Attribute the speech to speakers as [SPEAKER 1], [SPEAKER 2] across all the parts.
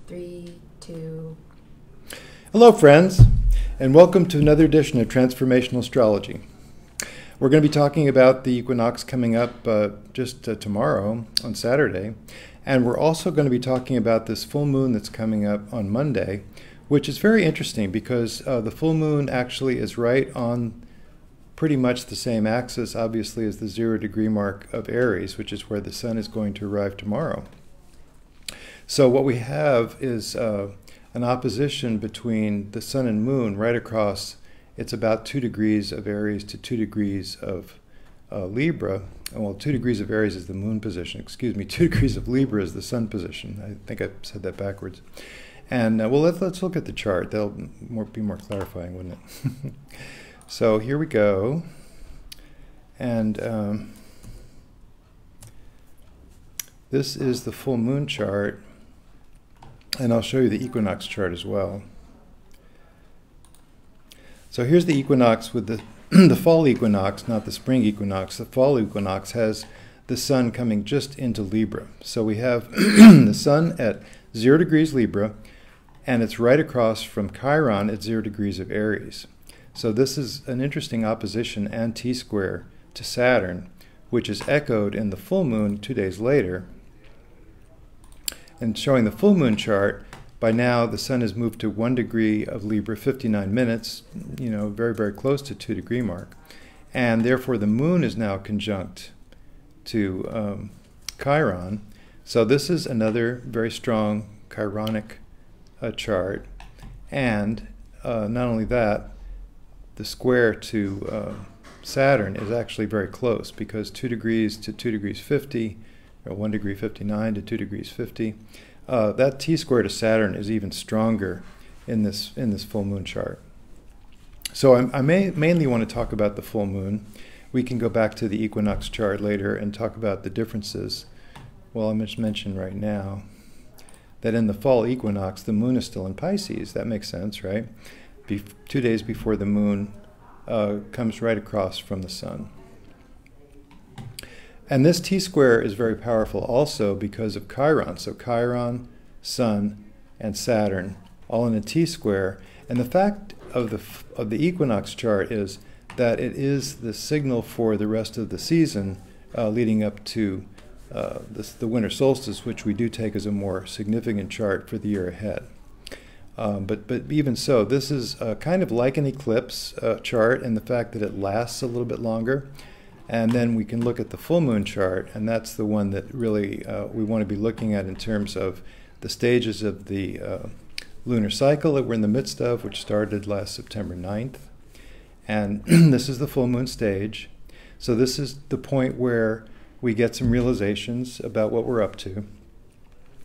[SPEAKER 1] 3, 2.
[SPEAKER 2] Hello, friends, and welcome to another edition of Transformational Astrology. We're going to be talking about the equinox coming up tomorrow on Saturday, and we're also going to be talking about this full moon that's coming up on Monday, which is very interesting because the full moon actually is right on pretty much the same axis, obviously, as the 0-degree mark of Aries, which is where the sun is going to arrive tomorrow. So what we have is an opposition between the sun and moon right across. It's about 2 degrees of Aries to 2 degrees of Libra. Well, 2 degrees of Aries is the moon position. Excuse me, 2 degrees of Libra is the sun position. I think I said that backwards. And well, let's look at the chart. That'll be more clarifying, wouldn't it? So here we go. And this is the full moon chart. And I'll show you the equinox chart as well. So here's the equinox with the fall equinox, not the spring equinox. The fall equinox has the sun coming just into Libra. So we have the sun at 0 degrees Libra, and it's right across from Chiron at 0 degrees of Aries. So this is an interesting opposition and T-square to Saturn, which is echoed in the full moon 2 days later. And showing the full moon chart, by now the sun has moved to 1 degree of Libra, 59 minutes, very, very close to 2 degree mark. And therefore the moon is now conjunct to Chiron. So this is another very strong Chironic chart. And not only that, the square to Saturn is actually very close because 2 degrees to 2 degrees 50, 1 degree 59 to 2 degrees 50. That T-square to Saturn is even stronger in this full moon chart. So I mainly want to talk about the full moon. We can go back to the equinox chart later and talk about the differences. Well, I'm just mentioning right now that in the fall equinox, the moon is still in Pisces. That makes sense, right? 2 days before the moon comes right across from the sun. And this T-square is very powerful also because of Chiron. So Chiron, Sun, and Saturn, all in a T-square. And the fact of the equinox chart is that it is the signal for the rest of the season leading up to the winter solstice, which we do take as a more significant chart for the year ahead. But even so, this is kind of like an eclipse chart in the fact that it lasts a little bit longer. And then we can look at the full moon chart, and that's the one that really we want to be looking at in terms of the stages of the lunar cycle that we're in the midst of, which started last September 9th. And this is the full moon stage. So this is the point where we get some realizations about what we're up to.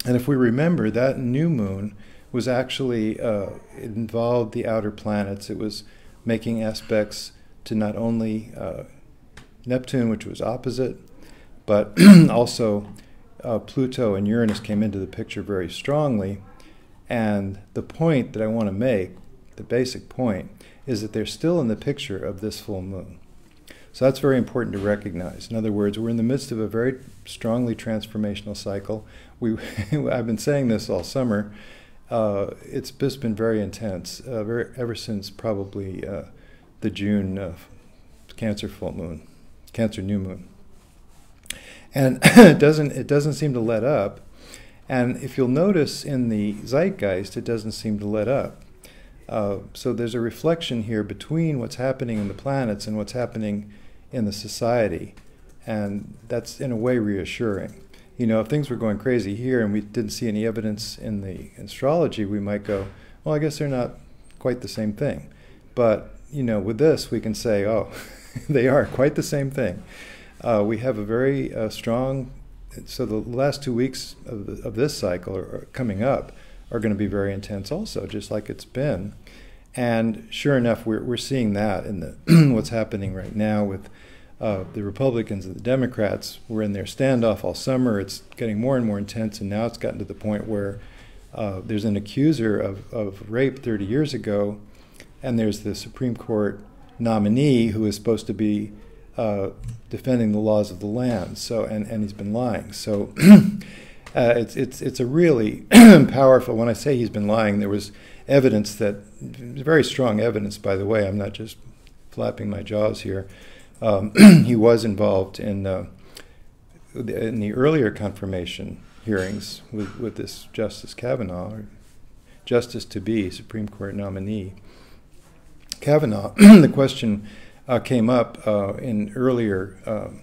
[SPEAKER 2] And if we remember, that new moon was actually, it involved the outer planets. It was making aspects to not only Neptune, which was opposite, but also Pluto and Uranus came into the picture very strongly. And the point that I want to make, the basic point, is that they're still in the picture of this full moon. So that's very important to recognize. In other words, we're in the midst of a very strongly transformational cycle. I've been saying this all summer. It's just been very intense, ever since probably the June Cancer full moon. Cancer new moon, and it doesn't seem to let up. And if you'll notice in the zeitgeist, it doesn't seem to let up. So there's a reflection here between what's happening in the planets and what's happening in the society, and that's in a way reassuring. If things were going crazy here and we didn't see any evidence in the astrology, we might go, well, I guess they're not quite the same thing. But with this, we can say, oh. They are quite the same thing. We have a very strong, so the last 2 weeks of this cycle are coming up are going to be very intense also, just like it's been. And sure enough, we're seeing that in what's happening right now with the Republicans and the Democrats. We're in their standoff all summer. It's getting more and more intense, and now it's gotten to the point where there's an accuser of rape 30 years ago, and there's the Supreme Court nominee who is supposed to be defending the laws of the land. So, and he's been lying. So It's a really powerful. When I say he's been lying, there was evidence that, very strong evidence, by the way. I'm not just flapping my jaws here. He was involved in the earlier confirmation hearings with this Justice Kavanaugh, or Justice to be Supreme Court nominee Kavanaugh. The question came up in earlier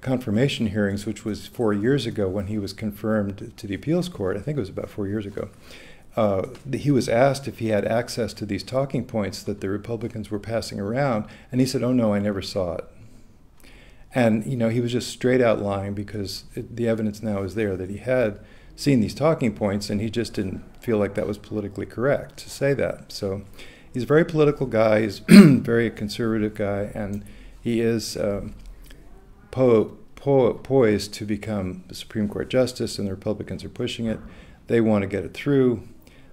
[SPEAKER 2] confirmation hearings, which was 4 years ago when he was confirmed to the appeals court. I think it was about 4 years ago. He was asked if he had access to these talking points that the Republicans were passing around, and he said, "Oh no, I never saw it." And he was just straight out lying, because the evidence now is there that he had seen these talking points, and he just didn't feel like that was politically correct to say that. So he's a very political guy. He's a very conservative guy, and he is poised to become the Supreme Court justice, and the Republicans are pushing it. They want to get it through.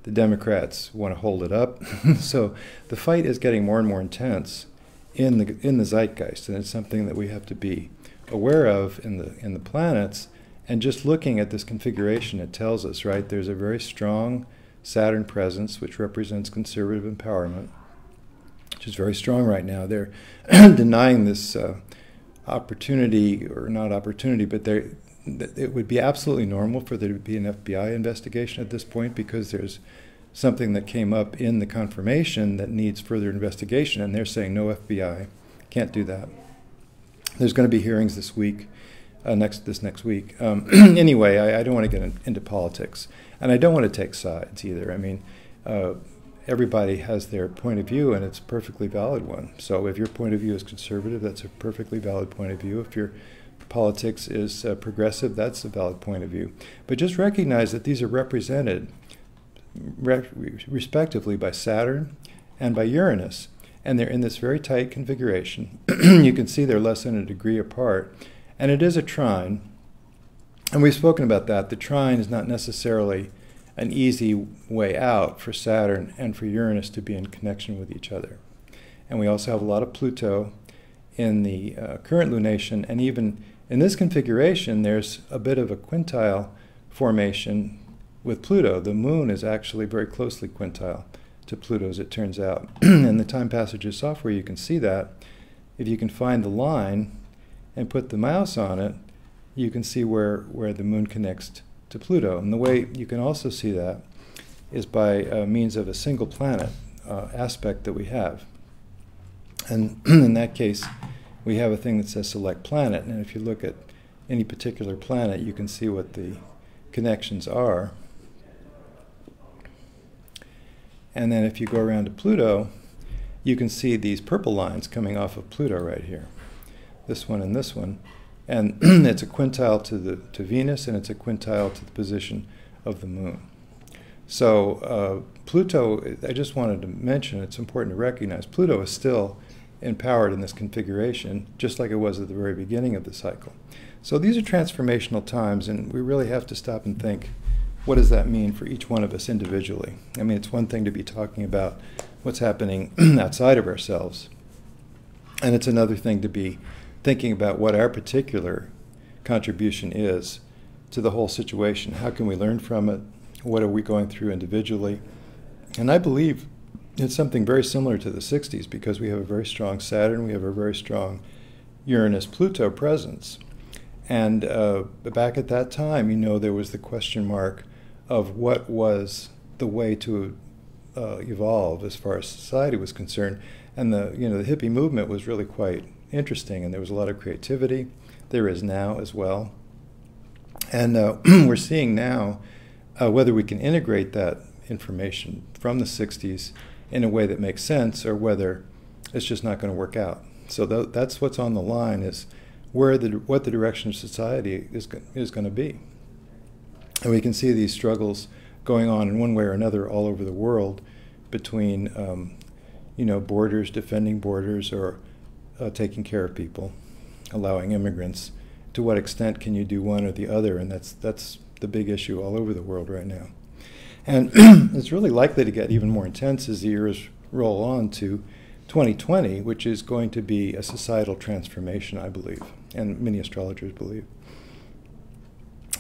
[SPEAKER 2] The Democrats want to hold it up. So the fight is getting more and more intense in the zeitgeist, and it's something that we have to be aware of in the planets. And just looking at this configuration, it tells us, right, there's a very strong Saturn presence, which represents conservative empowerment, which is very strong right now. They're denying this opportunity, or not opportunity, but it would be absolutely normal for there to be an FBI investigation at this point, because there's something that came up in the confirmation that needs further investigation, and they're saying no FBI, can't do that. There's going to be hearings this week, next week. Anyway, I don't want to get into politics, and I don't want to take sides either. I mean, everybody has their point of view, and it's a perfectly valid one. So if your point of view is conservative, that's a perfectly valid point of view. If your politics is progressive, that's a valid point of view. But just recognize that these are represented respectively by Saturn and by Uranus, and they're in this very tight configuration. You can see they're less than a degree apart, and it is a trine, and we've spoken about that. The trine is not necessarily an easy way out for Saturn and for Uranus to be in connection with each other. And we also have a lot of Pluto in the current lunation, and even in this configuration, there's a bit of a quintile formation with Pluto. The moon is actually very closely quintile to Pluto, as it turns out. In the time passages software, you can see that. If you can find the line and put the mouse on it, you can see where the moon connects to Pluto. And the way you can also see that is by means of a single planet aspect that we have. And in that case, we have a thing that says select planet, and if you look at any particular planet, you can see what the connections are. And then if you go around to Pluto, you can see these purple lines coming off of Pluto right here, this one and this one. And it's a quintile to Venus, and it's a quintile to the position of the moon. So Pluto, I just wanted to mention, it's important to recognize, Pluto is still empowered in this configuration, just like it was at the very beginning of the cycle. So these are transformational times, and we really have to stop and think, what does that mean for each one of us individually? I mean, it's one thing to be talking about what's happening outside of ourselves, and it's another thing to be thinking about what our particular contribution is to the whole situation. How can we learn from it? What are we going through individually? And I believe it's something very similar to the 60s, because we have a very strong Saturn, we have a very strong Uranus-Pluto presence. And back at that time, there was the question mark of what was the way to evolve as far as society was concerned. And the hippie movement was really quite interesting, and there was a lot of creativity. There is now as well. And we're seeing now whether we can integrate that information from the 60s in a way that makes sense, or whether it's just not going to work out. So that's what's on the line, is what the direction of society is going to be. And we can see these struggles going on in one way or another all over the world between borders, defending borders, or taking care of people, allowing immigrants. To what extent can you do one or the other? And that's the big issue all over the world right now. And it's really likely to get even more intense as the years roll on to 2020, which is going to be a societal transformation, I believe, and many astrologers believe.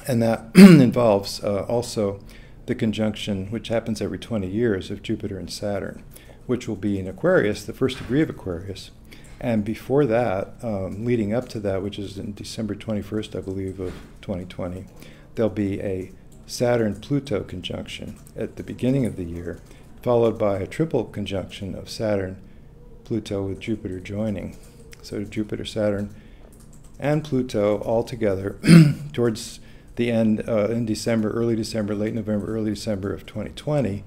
[SPEAKER 2] And that involves also the conjunction, which happens every 20 years, of Jupiter and Saturn, which will be in Aquarius, the first degree of Aquarius. And before that, leading up to that, which is in December 21st, I believe, of 2020, there'll be a Saturn-Pluto conjunction at the beginning of the year, followed by a triple conjunction of Saturn, Pluto with Jupiter joining. So Jupiter, Saturn, and Pluto all together towards the end in December, early December, late November, early December of 2020,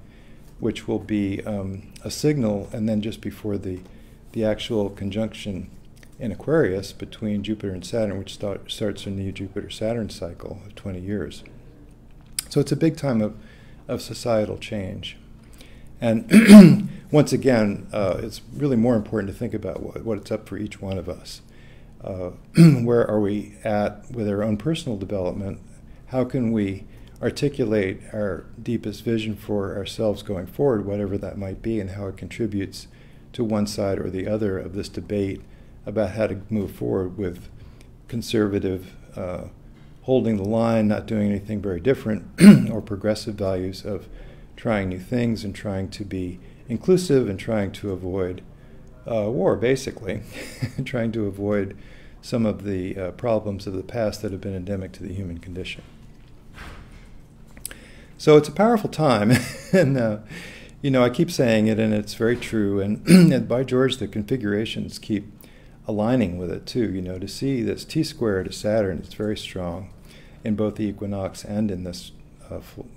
[SPEAKER 2] which will be a signal, and then just before the actual conjunction in Aquarius between Jupiter and Saturn, which starts a new Jupiter-Saturn cycle of 20 years. So it's a big time of societal change. And once again, it's really more important to think about what it's up for each one of us. Where are we at with our own personal development? How can we articulate our deepest vision for ourselves going forward, whatever that might be, and how it contributes to one side or the other of this debate about how to move forward with conservative, holding the line, not doing anything very different, or progressive values of trying new things and trying to be inclusive and trying to avoid war, basically, trying to avoid some of the problems of the past that have been endemic to the human condition. So it's a powerful time, and I keep saying it, and it's very true, and by George, the configurations keep aligning with it too, to see this T-square to Saturn, it's very strong in both the equinox and in this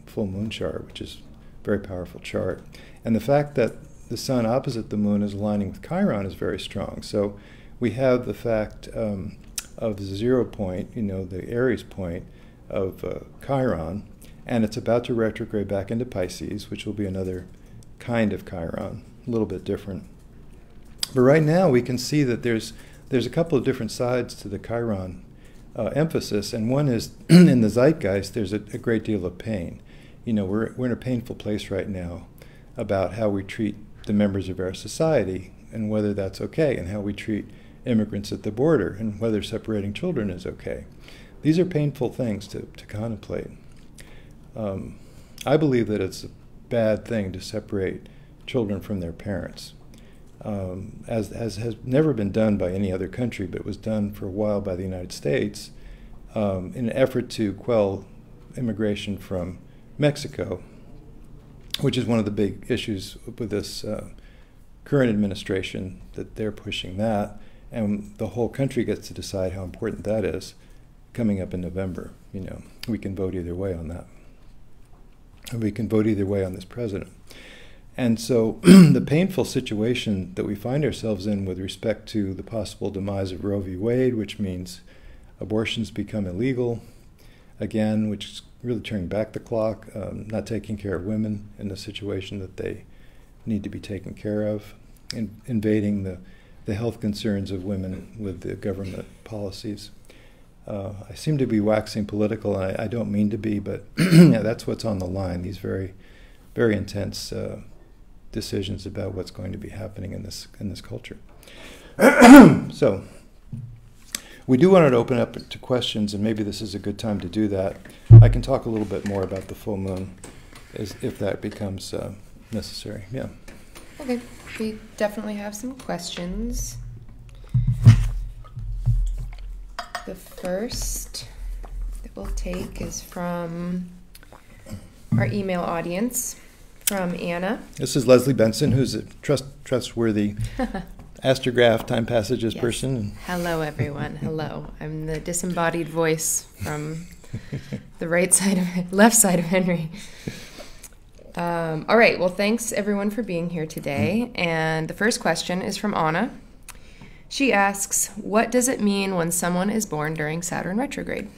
[SPEAKER 2] full moon chart, which is a very powerful chart. And the fact that the sun opposite the moon is aligning with Chiron is very strong. So we have the fact of the 0 point, the Aries point of Chiron, and it's about to retrograde back into Pisces, which will be another kind of Chiron, a little bit different. But right now we can see that there's a couple of different sides to the Chiron emphasis, and one is in the zeitgeist there's a great deal of pain. We're in a painful place right now about how we treat the members of our society and whether that's okay, and how we treat immigrants at the border and whether separating children is okay. These are painful things to contemplate. I believe that it's a bad thing to separate children from their parents, as has never been done by any other country, but was done for a while by the United States in an effort to quell immigration from Mexico, which is one of the big issues with this current administration, that they're pushing that, and the whole country gets to decide how important that is coming up in November. We can vote either way on that. And we can vote either way on this president. And so the painful situation that we find ourselves in with respect to the possible demise of Roe v. Wade, which means abortions become illegal again, which is really turning back the clock, not taking care of women in the situation that they need to be taken care of, invading the health concerns of women with the government policies. I seem to be waxing political, and I don't mean to be, but that's what's on the line, these very, very intense decisions about what's going to be happening in this culture. So we do want to open up to questions, and maybe this is a good time to do that. I can talk a little bit more about the full moon if that becomes necessary. Yeah.
[SPEAKER 1] Okay, we definitely have some questions. The first that we'll take is from our email audience, from Anna.
[SPEAKER 2] This is Leslie Benson, who's a trustworthy Astrograph time passages person.
[SPEAKER 1] Hello, everyone. Hello. I'm the disembodied voice from the left side of Henry. All right. Well, thanks everyone for being here today. And the first question is from Anna. She asks, what does it mean when someone is born during Saturn retrograde?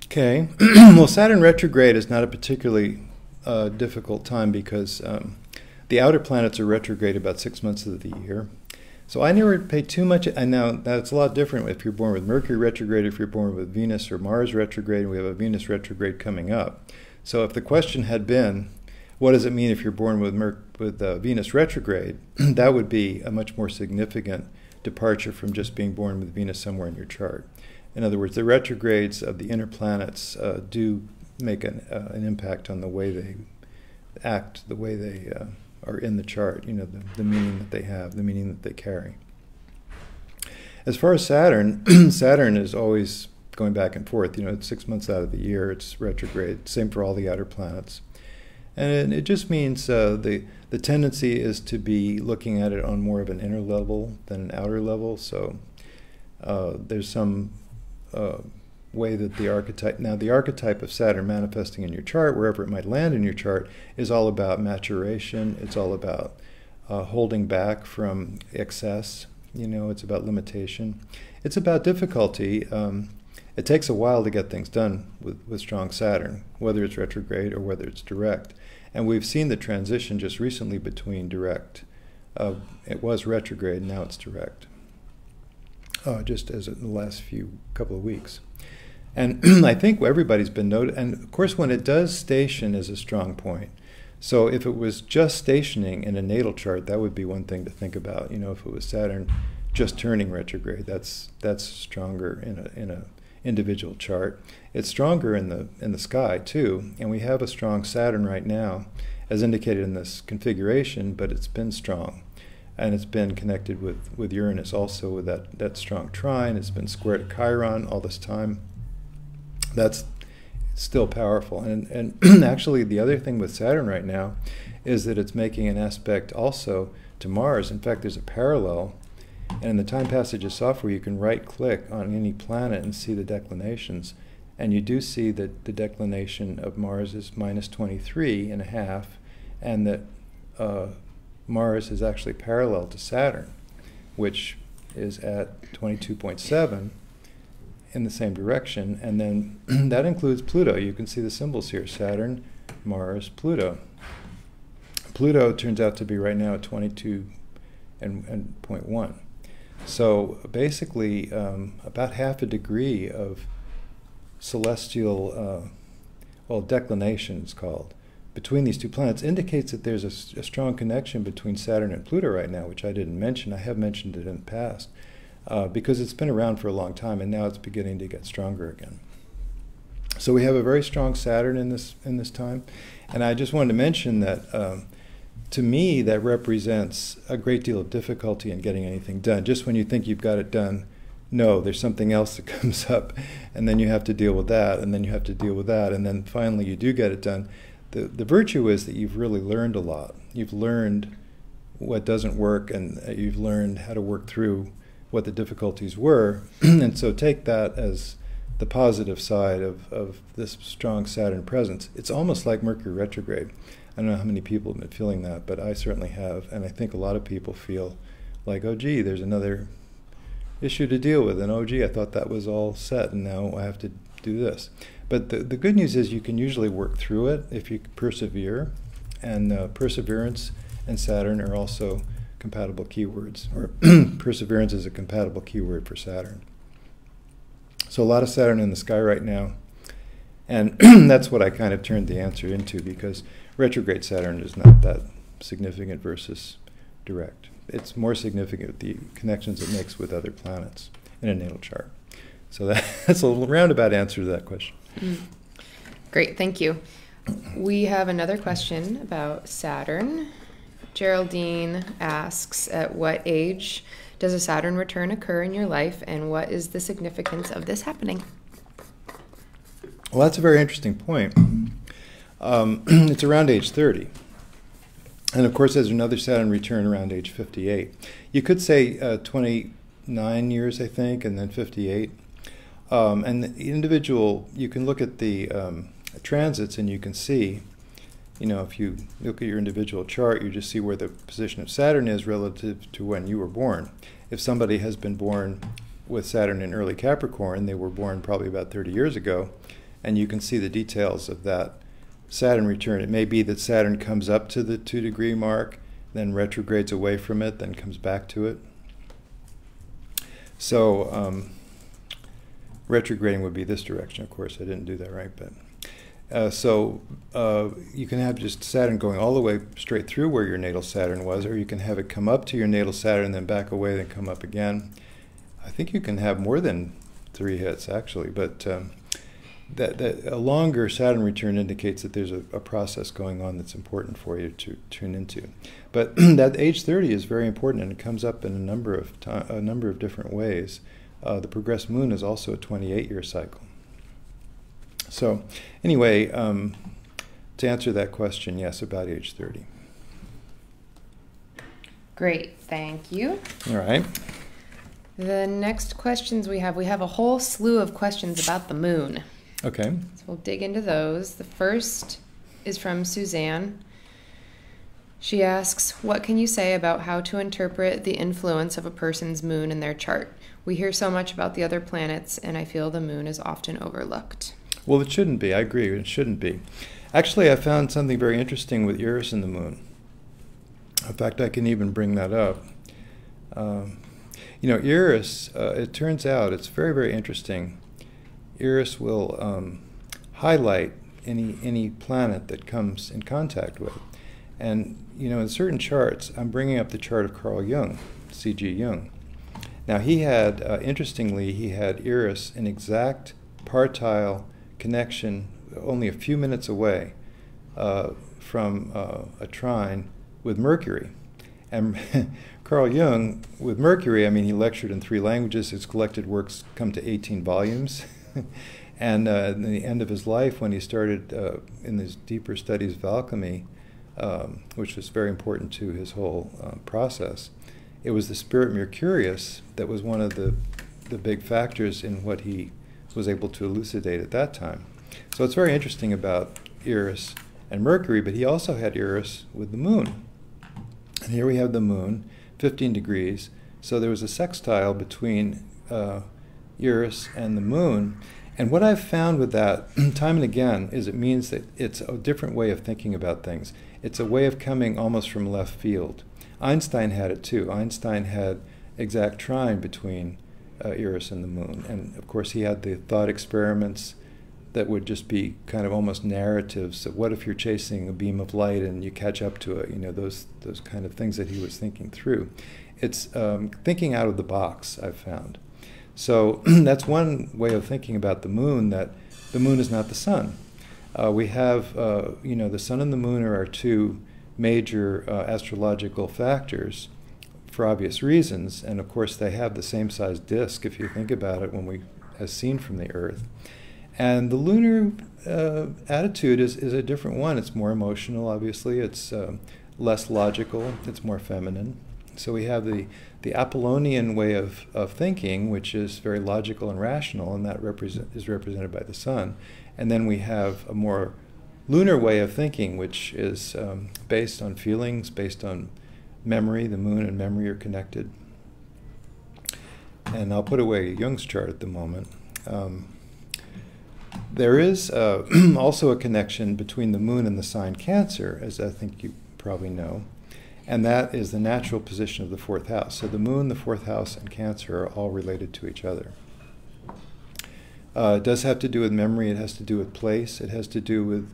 [SPEAKER 2] Okay. Well, Saturn retrograde is not a particularly difficult time because the outer planets are retrograde about 6 months of the year. So I never pay too much. I know that's a lot different if you're born with Mercury retrograde, if you're born with Venus or Mars retrograde, and we have a Venus retrograde coming up. So if the question had been, what does it mean if you're born with Venus retrograde, that would be a much more significant departure from just being born with Venus somewhere in your chart. In other words, the retrogrades of the inner planets do make an impact on the way they act, the way they are in the chart, the meaning that they have, the meaning that they carry. As far as Saturn, Saturn is always going back and forth. It's 6 months out of the year, it's retrograde, same for all the outer planets. And it just means the tendency is to be looking at it on more of an inner level than an outer level. So there's some way that the archetype of Saturn manifesting in your chart, wherever it might land in your chart, is all about maturation. It's all about holding back from excess. It's about limitation. It's about difficulty. It takes a while to get things done with strong Saturn, whether it's retrograde or whether it's direct. And we've seen the transition just recently between direct. It was retrograde, now it's direct. Just as in the last couple of weeks. And I think everybody's been noted. And of course, when it does station is a strong point. So if it was just stationing in a natal chart, that would be one thing to think about. If it was Saturn just turning retrograde, that's stronger in a individual chart. It's stronger in the sky too, and we have a strong Saturn right now, as indicated in this configuration. But it's been strong, and it's been connected with Uranus also, with that strong trine. It's been square to Chiron all this time. That's still powerful. And actually, the other thing with Saturn right now is that it's making an aspect also to Mars. In fact, there's a parallel. And in the time passages software, you can right-click on any planet and see the declinations. And you do see that the declination of Mars is -23.5, and that Mars is actually parallel to Saturn, which is at 22.7 in the same direction. And then that includes Pluto. You can see the symbols here: Saturn, Mars, Pluto. Pluto turns out to be right now at 22.1. So basically, about half a degree of celestial, declination it's called, between these two planets indicates that there's a strong connection between Saturn and Pluto right now, which I didn't mention. I have mentioned it in the past, because it's been around for a long time, and now it's beginning to get stronger again. So we have a very strong Saturn in this time, and I just wanted to mention that to me that represents a great deal of difficulty in getting anything done. Just when you think you've got it done, no, there's something else that comes up, and then you have to deal with that, and then you have to deal with that, and then finally you do get it done. The virtue is that you've really learned a lot. You've learned what doesn't work, and you've learned how to work through what the difficulties were. And so take that as the positive side of this strong Saturn presence. It's almost like Mercury retrograde. I don't know how many people have been feeling that, but I certainly have. And I think a lot of people feel like, oh, gee, there's another issue to deal with. And, oh, gee, I thought that was all set, and now I have to do this. But the good news is you can usually work through it if you persevere. And perseverance and Saturn are also compatible keywords, or perseverance is a compatible keyword for Saturn. So a lot of Saturn in the sky right now. And that's what I kind of turned the answer into, because retrograde Saturn is not that significant versus direct. It's more significant with the connections it makes with other planets in a natal chart. So that's a little roundabout answer to that question.
[SPEAKER 1] Great, thank you. We have another question about Saturn. Geraldine asks, at what age does a Saturn return occur in your life, and what is the significance of this happening?
[SPEAKER 2] Well, that's a very interesting point. It's around age 30. And of course, there's another Saturn return around age 58. You could say 29 years, I think, and then 58. And the individual, you can look at the transits and you can see, if you look at your individual chart, you just see where the position of Saturn is relative to when you were born. If somebody has been born with Saturn in early Capricorn, they were born probably about 30 years ago, and you can see the details of that Saturn return. It may be that Saturn comes up to the 2-degree mark, then retrogrades away from it, then comes back to it. So retrograding would be this direction, of course. I didn't do that right, but you can have just Saturn going all the way straight through where your natal Saturn was, or you can have it come up to your natal Saturn, then back away, then come up again. I think you can have more than 3 hits actually, but that a longer Saturn return indicates that there's a process going on that's important for you to tune into. But that age 30 is very important, and it comes up in a number of different ways. The progressed moon is also a 28-year cycle. So anyway, to answer that question, yes, about age 30.
[SPEAKER 1] Great, thank you.
[SPEAKER 2] All right.
[SPEAKER 1] The next questions we have a whole slew of questions about the moon.
[SPEAKER 2] Okay.
[SPEAKER 1] So we'll dig into those. The first is from Suzanne. She asks, what can you say about how to interpret the influence of a person's moon in their chart? We hear so much about the other planets, and I feel the moon is often overlooked.
[SPEAKER 2] Well, it shouldn't be. I agree. It shouldn't be. Actually, I found something very interesting with Uranus and the moon. In fact, I can even bring that up. Uranus, it turns out, it's very, very interesting. Uranus will highlight any planet that comes in contact with. And, in certain charts, I'm bringing up the chart of Carl Jung, C.G. Jung. Now, he had, interestingly, he had Uranus in exact partile connection only a few minutes away from a trine with Mercury. And Carl Jung, with Mercury, he lectured in 3 languages. His collected works come to 18 volumes. And in the end of his life, when he started in his deeper studies of alchemy, which was very important to his whole process, it was the spirit Mercurius that was one of the big factors in what he was able to elucidate at that time. So it's very interesting about Uranus and Mercury, but he also had Uranus with the moon. And here we have the moon, 15 degrees. So there was a sextile between Uranus and the moon. And what I've found with that, time and again, is it means that it's a different way of thinking about things. It's a way of coming almost from left field. Einstein had it too. Einstein had exact trine between Uranus and the moon. And of course he had the thought experiments that would just be kind of almost narratives of what if you're chasing a beam of light and you catch up to it, those kind of things that he was thinking through. It's thinking out of the box, I've found. So that's one way of thinking about the moon, that the moon is not the sun. We have, the sun and the moon are our 2 major astrological factors for obvious reasons, and of course they have the same size disk if you think about it as seen from the Earth. And the lunar attitude is a different one. It's more emotional, obviously. It's less logical. It's more feminine. So we have the Apollonian way of thinking, which is very logical and rational, and that is represented by the sun. And then we have a more lunar way of thinking, which is based on feelings, based on memory. The moon and memory are connected. And I'll put away Jung's chart at the moment. There is also a connection between the moon and the sign Cancer, as I think you probably know, and that is the natural position of the 4th house. So the moon, the 4th house, and Cancer are all related to each other. It does have to do with memory. It has to do with place. It has to do with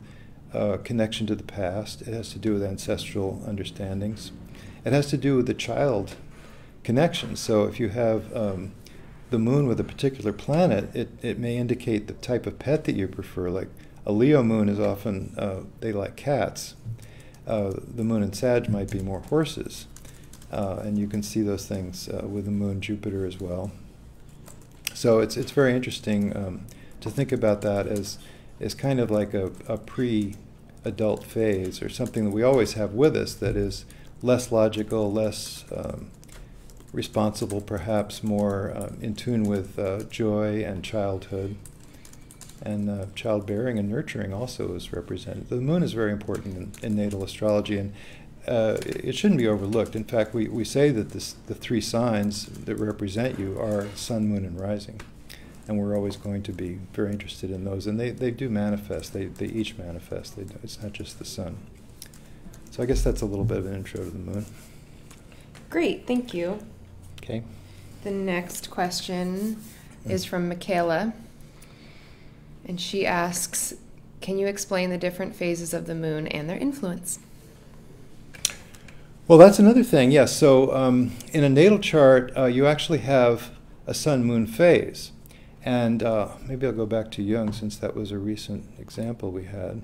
[SPEAKER 2] connection to the past. It has to do with ancestral understandings. It has to do with the child connection. So if you have the moon with a particular planet, it may indicate the type of pet that you prefer. Like a Leo moon is often, they like cats. The moon in Sag might be more horses. And you can see those things with the moon Jupiter as well. So it's very interesting to think about that as kind of like a pre-adult phase, or something that we always have with us that is less logical, less responsible, perhaps more in tune with joy and childhood. And childbearing and nurturing also is represented. The moon is very important in natal astrology, and it shouldn't be overlooked. In fact, we say that the 3 signs that represent you are sun, moon, and rising. And we're always going to be very interested in those. And they do manifest. They each manifest. It's not just the sun. So I guess that's a little bit of an intro to the moon.
[SPEAKER 1] Great, thank you.
[SPEAKER 2] Okay.
[SPEAKER 1] The next question is from Michaela. And she asks, can you explain the different phases of the moon and their influence?
[SPEAKER 2] Well, that's another thing, yes. So in a natal chart, you actually have a sun-moon phase. And maybe I'll go back to Jung, since that was a recent example we had.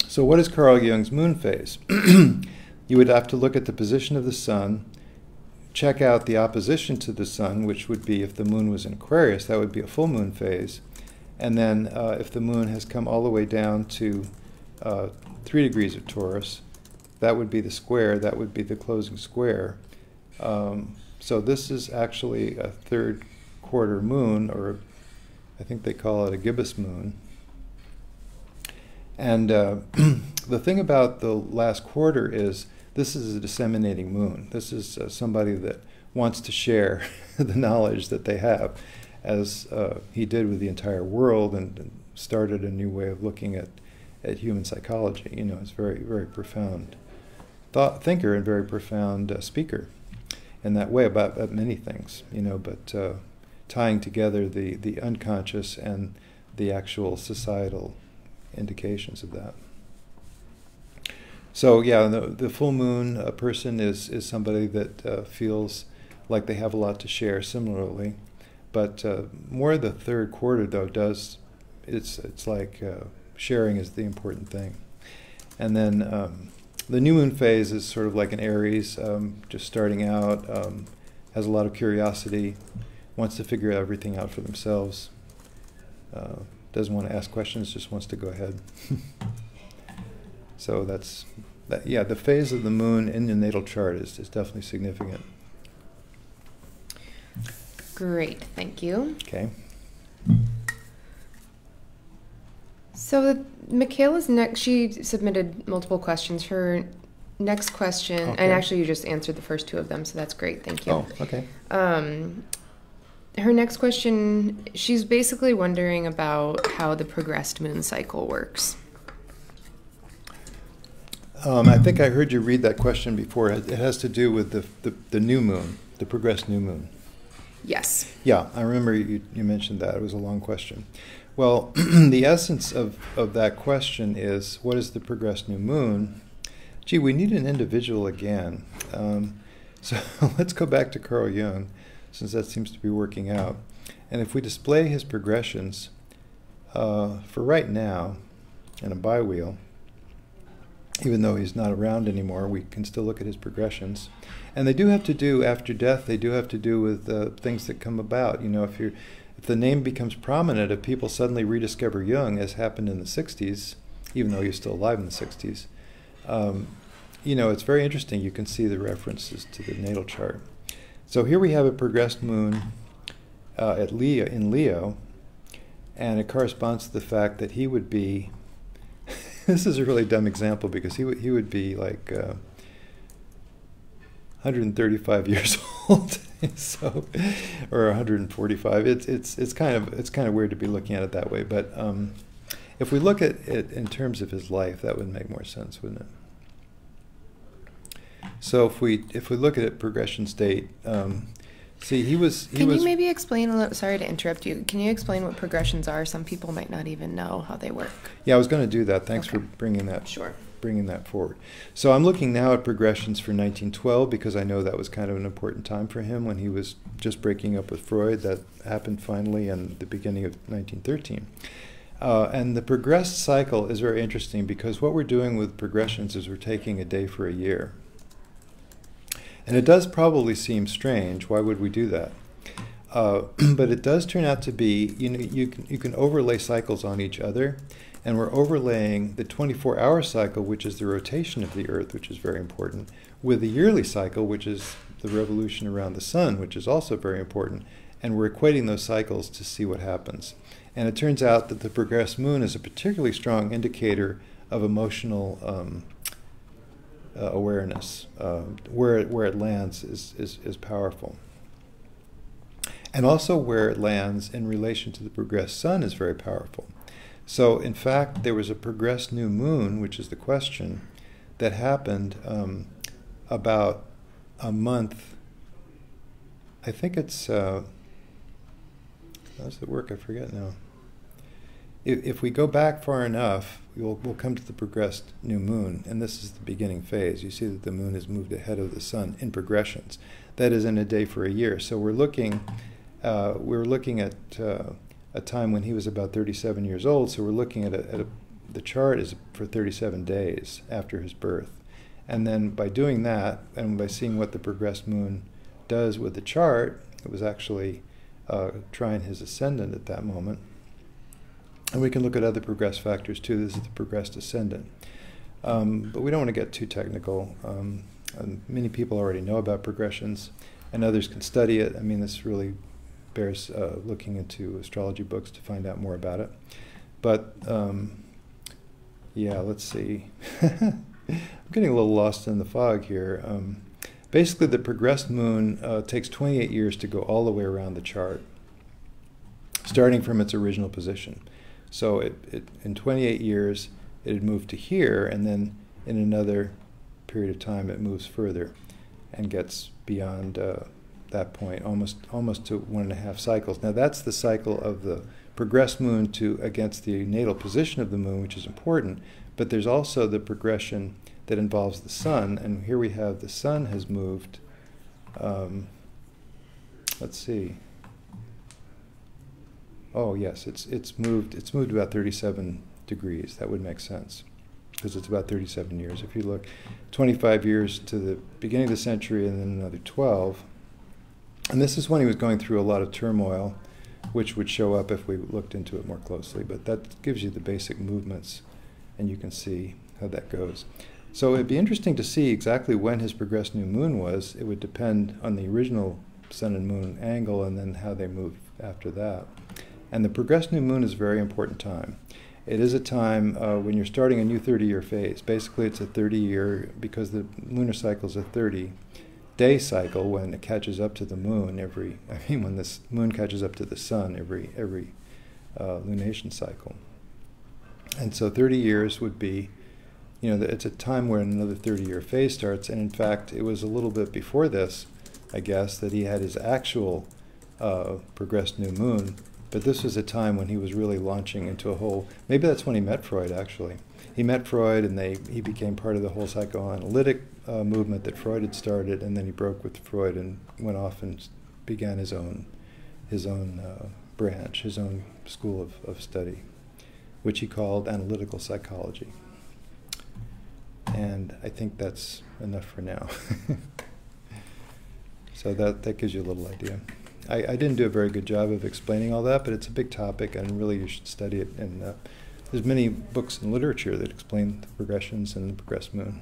[SPEAKER 2] So what is Carl Jung's moon phase? You would have to look at the position of the sun, check out the opposition to the sun, which would be, if the moon was in Aquarius, that would be a full moon phase. And then if the moon has come all the way down to 3 degrees of Taurus, that would be the square, that would be the closing square. So this is actually a third quarter moon, or I think they call it a gibbous moon. And the thing about the last quarter is this is a disseminating moon. This is somebody that wants to share the knowledge that they have, as he did with the entire world, and started a new way of looking at human psychology. You know, it's very, very profound thinker and very profound speaker in that way about many things, you know, but tying together the unconscious and the actual societal indications of that. So yeah, the full moon person is somebody that feels like they have a lot to share similarly, but more the third quarter though it's like sharing is the important thing. And then the new moon phase is sort of like an Aries, just starting out, has a lot of curiosity, wants to figure everything out for themselves, doesn't want to ask questions, just wants to go ahead. So that's, yeah, the phase of the moon in the natal chart is definitely significant.
[SPEAKER 1] Great, thank you.
[SPEAKER 2] Okay.
[SPEAKER 1] So Michaela's next, she submitted multiple questions. Her next question,
[SPEAKER 2] Okay.
[SPEAKER 1] and actually you just answered the first 2 of them, so that's great, thank you.
[SPEAKER 2] Oh, okay.
[SPEAKER 1] Her next question, she's basically wondering about how the progressed moon cycle works.
[SPEAKER 2] I think I heard you read that question before. It has to do with the new moon, the progressed new moon.
[SPEAKER 1] Yes.
[SPEAKER 2] Yeah, I remember you mentioned that. It was a long question. Well, the essence of that question is, what is the progressed new moon? Gee, we need an individual again. So let's go back to Carl Jung, since that seems to be working out. And if we display his progressions for right now in a biwheel, even though he's not around anymore, we can still look at his progressions. And they do have to do, after death, they do have to do with things that come about. You know, if the name becomes prominent, if people suddenly rediscover Jung, as happened in the 60s, even though he's still alive in the 60s, you know, it's very interesting. You can see the references to the natal chart. So here we have a progressed moon in Leo, and it corresponds to the fact that he would be, this is a really dumb example, because he would be like 135 years old, so, or 145. It's kind of weird to be looking at it that way, but if we look at it in terms of his life, that would make more sense, wouldn't it? So if we look at it progression state, see, he was.
[SPEAKER 1] Can you maybe explain a little? Sorry to interrupt you. Can you explain what progressions are? Some people might not even know how they work.
[SPEAKER 2] Yeah, I was going to do that. Thanks for bringing that.
[SPEAKER 1] Sure.
[SPEAKER 2] Bringing that forward. So I'm looking now at progressions for 1912, because I know that was kind of an important time for him when he was just breaking up with Freud. That happened finally in the beginning of 1913. And the progressed cycle is very interesting, because what we're doing with progressions is we're taking a day for a year. And it does probably seem strange. Why would we do that? But it does turn out to be, you know, you can overlay cycles on each other, and we're overlaying the 24-hour cycle, which is the rotation of the Earth, which is very important, with the yearly cycle, which is the revolution around the sun, which is also very important, and we're equating those cycles to see what happens. And it turns out that the progressed moon is a particularly strong indicator of emotional awareness. Where it lands is powerful. And also where it lands in relation to the progressed sun is very powerful. So in fact, there was a progressed new moon, which is the question, that happened about a month, I think it's, how does it work? I forget now. if we go back far enough, we'll come to the progressed new moon, and this is the beginning phase. You see that the moon has moved ahead of the sun in progressions. That is in a day for a year. So we're looking at a time when he was about 37 years old. So we're looking at the chart is for 37 days after his birth. And then by doing that, and by seeing what the progressed moon does with the chart, it was actually trying his ascendant at that moment. And we can look at other progressed factors too. This is the progressed ascendant. But we don't want to get too technical. Many people already know about progressions, and others can study it. I mean, this really bears looking into astrology books to find out more about it. But yeah, let's see. I'm getting a little lost in the fog here. Basically, the progressed moon takes 28 years to go all the way around the chart, starting from its original position. So in 28 years, it had moved to here, and then in another period of time, it moves further and gets beyond that point, almost to 1.5 cycles. Now, that's the cycle of the progressed moon against the natal position of the moon, which is important, but there's also the progression that involves the sun, and here we have the sun has moved, let's see. Oh yes, it's moved about 37 degrees. That would make sense, because it's about 37 years. If you look 25 years to the beginning of the century and then another 12, and this is when he was going through a lot of turmoil, which would show up if we looked into it more closely, but that gives you the basic movements, and you can see how that goes. So it'd be interesting to see exactly when his progressed new moon was. It would depend on the original sun and moon angle and then how they move after that. And the progressed new moon is a very important time. It is a time when you're starting a new 30-year phase. Basically, it's a 30-year, because the lunar cycle is a 30-day cycle when it catches up to the moon when this moon catches up to the sun every lunation cycle. And so 30 years would be, it's a time where another 30-year phase starts. And in fact, it was a little bit before this, I guess, that he had his actual progressed new moon. But this was a time when he was really launching into a whole, maybe that's when he met Freud, actually. He met Freud, and he became part of the whole psychoanalytic movement that Freud had started, and then he broke with Freud and went off and began his own branch, his own school of study, which he called analytical psychology. And I think that's enough for now. So that gives you a little idea. I didn't do a very good job of explaining all that, but it's a big topic, and really you should study it. And there's many books and literature that explain the progressions and the progressed moon.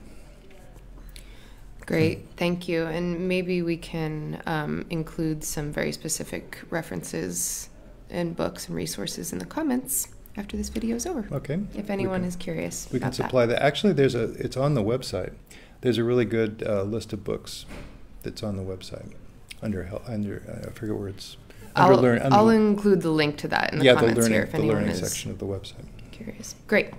[SPEAKER 1] Great, thank you. And maybe we can include some very specific references and books and resources in the comments after this video is over.
[SPEAKER 2] Okay.
[SPEAKER 1] If anyone is curious
[SPEAKER 2] we
[SPEAKER 1] about
[SPEAKER 2] can supply that. Actually, it's on the website. There's a really good list of books that's on the website. Under I forget where it's.
[SPEAKER 1] I'll include the link to that in the comments here if anyone is
[SPEAKER 2] section of the website.
[SPEAKER 1] Curious. Great.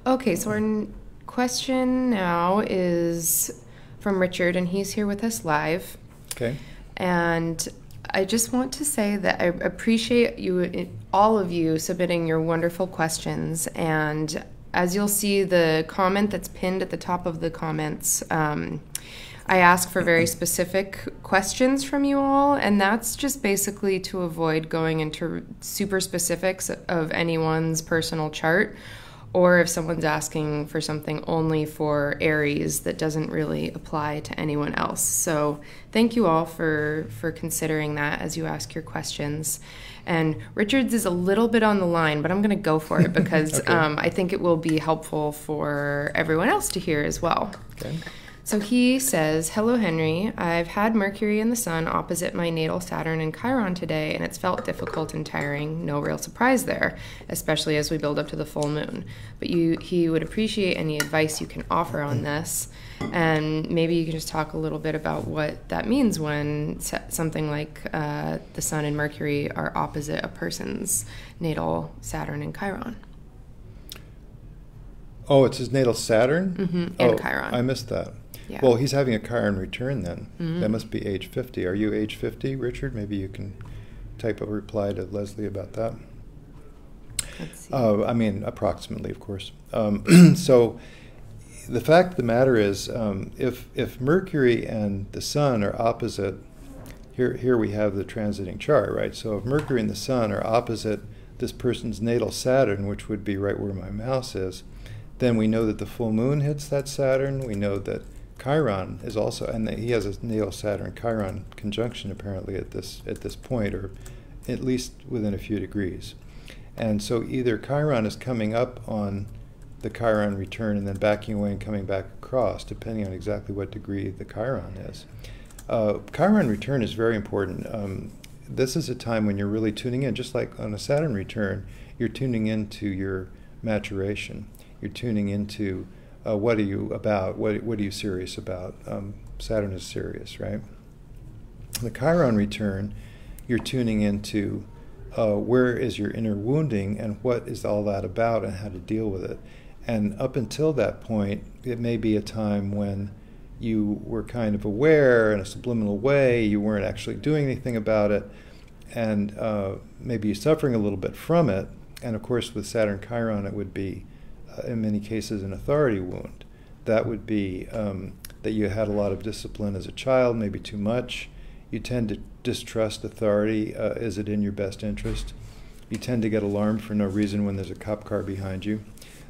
[SPEAKER 1] Okay, so our question now is from Richard, and he's here with us live.
[SPEAKER 2] Okay.
[SPEAKER 1] And I just want to say that I appreciate you, all of you, submitting your wonderful questions. And as you'll see, the comment that's pinned at the top of the comments, I ask for very specific questions from you all, and that's just basically to avoid going into super specifics of anyone's personal chart, or if someone's asking for something only for Aries that doesn't really apply to anyone else. So thank you all for considering that as you ask your questions. And Richard's is a little bit on the line, but I'm going to go for it because okay. I think it will be helpful for everyone else to hear as well.
[SPEAKER 2] Okay.
[SPEAKER 1] So he says, hello, Henry. I've had Mercury and the Sun opposite my natal Saturn and Chiron today, and it's felt difficult and tiring. No real surprise there, especially as we build up to the full moon. But he would appreciate any advice you can offer on this. And maybe you can just talk a little bit about what that means when something like the Sun and Mercury are opposite a person's natal Saturn and Chiron.
[SPEAKER 2] Oh, it's his natal Saturn?
[SPEAKER 1] Mm-hmm. And Chiron.
[SPEAKER 2] I missed that.
[SPEAKER 1] Yeah.
[SPEAKER 2] Well, he's having a Chiron return then.
[SPEAKER 1] Mm-hmm.
[SPEAKER 2] That must be age 50. Are you age 50, Richard? Maybe you can type a reply to Leslie about that.
[SPEAKER 1] Let's see.
[SPEAKER 2] I mean, approximately, of course. So the fact of the matter is, if Mercury and the Sun are opposite, here we have the transiting chart, right? So if Mercury and the Sun are opposite this person's natal Saturn, which would be right where my mouse is, then we know that the full moon hits that Saturn. We know that Chiron is also, and that he has a natal Saturn-Chiron conjunction apparently at this point, or at least within a few degrees. And so either Chiron is coming up on the Chiron return and then backing away and coming back across, depending on exactly what degree the Chiron is. Chiron return is very important. This is a time when you're really tuning in, just like on a Saturn return, you're tuning into your maturation. You're tuning into what are you about, what are you serious about. Saturn is serious, right? The Chiron return, you're tuning into where is your inner wounding and what is all that about and how to deal with it. And up until that point, it may be a time when you were kind of aware in a subliminal way, you weren't actually doing anything about it, and maybe you're suffering a little bit from it. And of course, with Saturn Chiron, it would be, in many cases, an authority wound. That would be that you had a lot of discipline as a child, maybe too much. You tend to distrust authority. Is it in your best interest? You tend to get alarmed for no reason when there's a cop car behind you.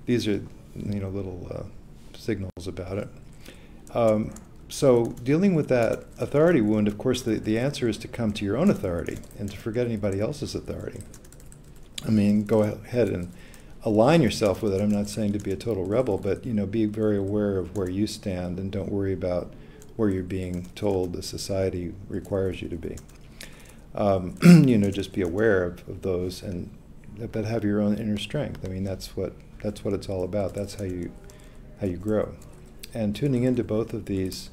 [SPEAKER 2] These are, little signals about it. So dealing with that authority wound, of course, the answer is to come to your own authority and to forget anybody else's authority. I mean, go ahead and align yourself with it. I'm not saying to be a total rebel, but, be very aware of where you stand and don't worry about where you're being told the society requires you to be. Just be aware of those, but have your own inner strength. I mean, that's what it's all about. That's how you grow. And tuning into both of these,